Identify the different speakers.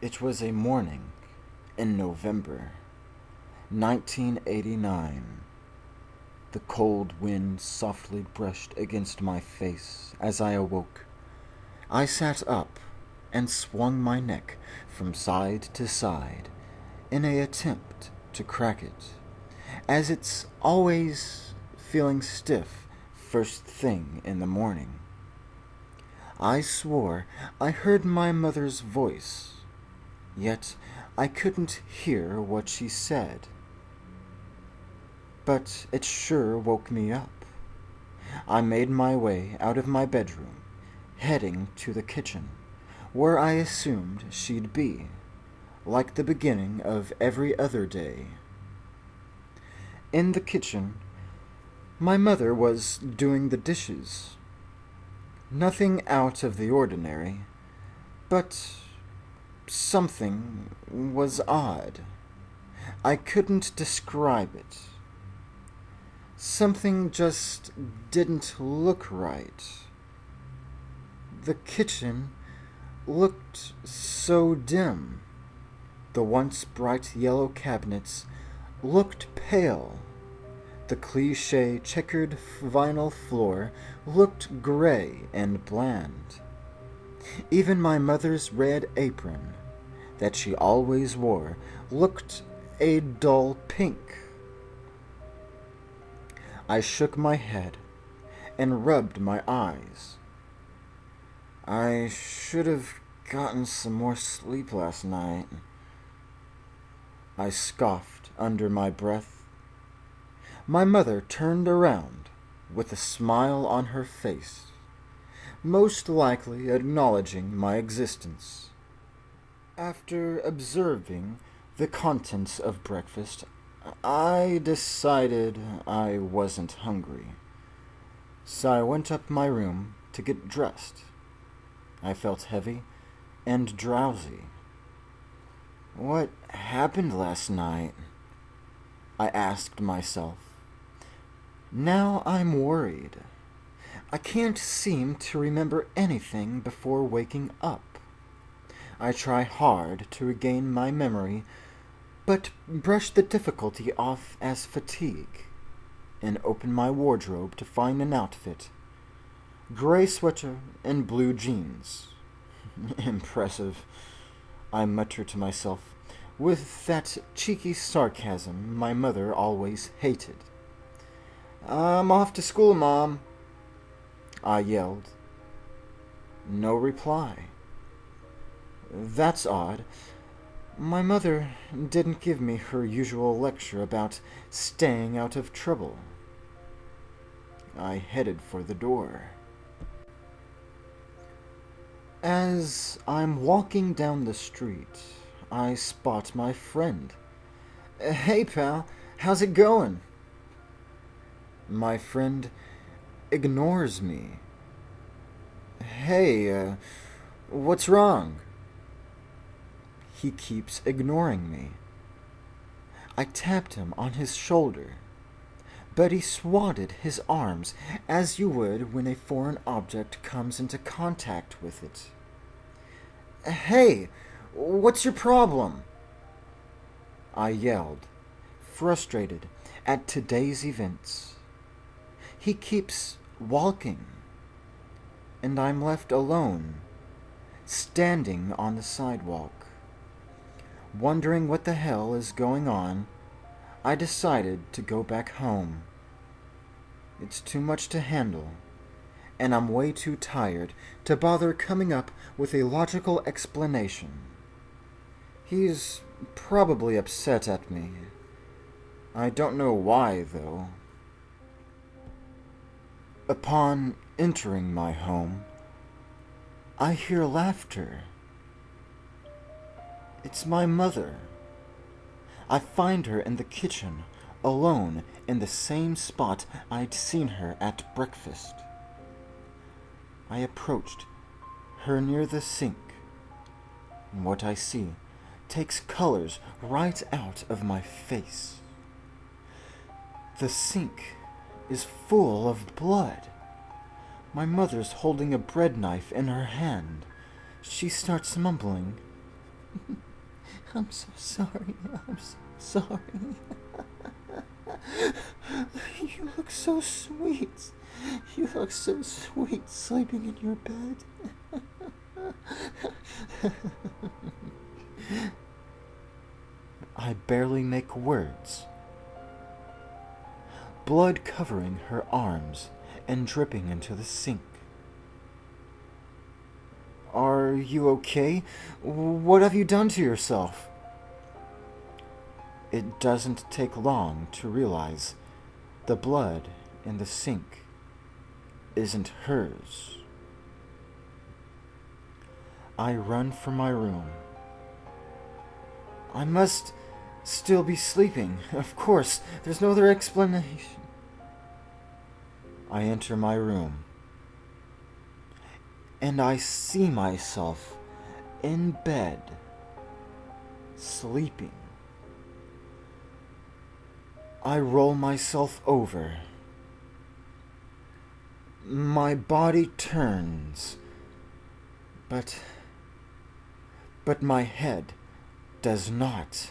Speaker 1: It was a morning in November, 1989. The cold wind softly brushed against my face as I awoke. I sat up and swung my neck from side to side in an attempt to crack it, as it's always feeling stiff first thing in the morning. I swore I heard my mother's voice, yet I couldn't hear what she said. But it sure woke me up. I made my way out of my bedroom, heading to the kitchen, where I assumed she'd be, like the beginning of every other day. In the kitchen, my mother was doing the dishes. Nothing out of the ordinary, but something was odd. I couldn't describe it. Something just didn't look right. The kitchen looked so dim. The once bright yellow cabinets looked pale. The cliché checkered vinyl floor looked gray and bland. Even my mother's red apron, that she always wore, looked a dull pink. I shook my head and rubbed my eyes. I should have gotten some more sleep last night, I scoffed under my breath. My mother turned around with a smile on her face, most likely acknowledging my existence. After observing the contents of breakfast, I decided I wasn't hungry, so I went up my room to get dressed. I felt heavy and drowsy. What happened last night? I asked myself. Now I'm worried. I can't seem to remember anything before waking up. I try hard to regain my memory, but brush the difficulty off as fatigue, and open my wardrobe to find an outfit. Gray sweater and blue jeans. Impressive, I mutter to myself, with that cheeky sarcasm my mother always hated. I'm off to school, Mom, I yelled. No reply. That's odd. My mother didn't give me her usual lecture about staying out of trouble. I headed for the door. As I'm walking down the street, I spot my friend. Hey, pal, how's it going? My friend ignores me. Hey, what's wrong? He keeps ignoring me. I tapped him on his shoulder, but he swatted his arms as you would when a foreign object comes into contact with it. Hey, what's your problem? I yelled, frustrated at today's events. He keeps walking, and I'm left alone, standing on the sidewalk. Wondering what the hell is going on, I decided to go back home. It's too much to handle, and I'm way too tired to bother coming up with a logical explanation. He's probably upset at me. I don't know why, though. Upon entering my home, I hear laughter. It's my mother. I find her in the kitchen, alone in the same spot I'd seen her at breakfast. I approached her near the sink, and what I see takes colors right out of my face. The sink is full of blood. My mother's holding a bread knife in her hand. She starts mumbling, I'm so sorry. I'm so sorry. You look so sweet. You look so sweet sleeping in your bed. I barely make words. Blood covering her arms and dripping into the sink. Are you okay? What have you done to yourself? It doesn't take long to realize the blood in the sink isn't hers. I run from my room. I must still be sleeping. Of course, there's no other explanation. I enter my room, and I see myself in bed, sleeping. I roll myself over. My body turns, but my head does not.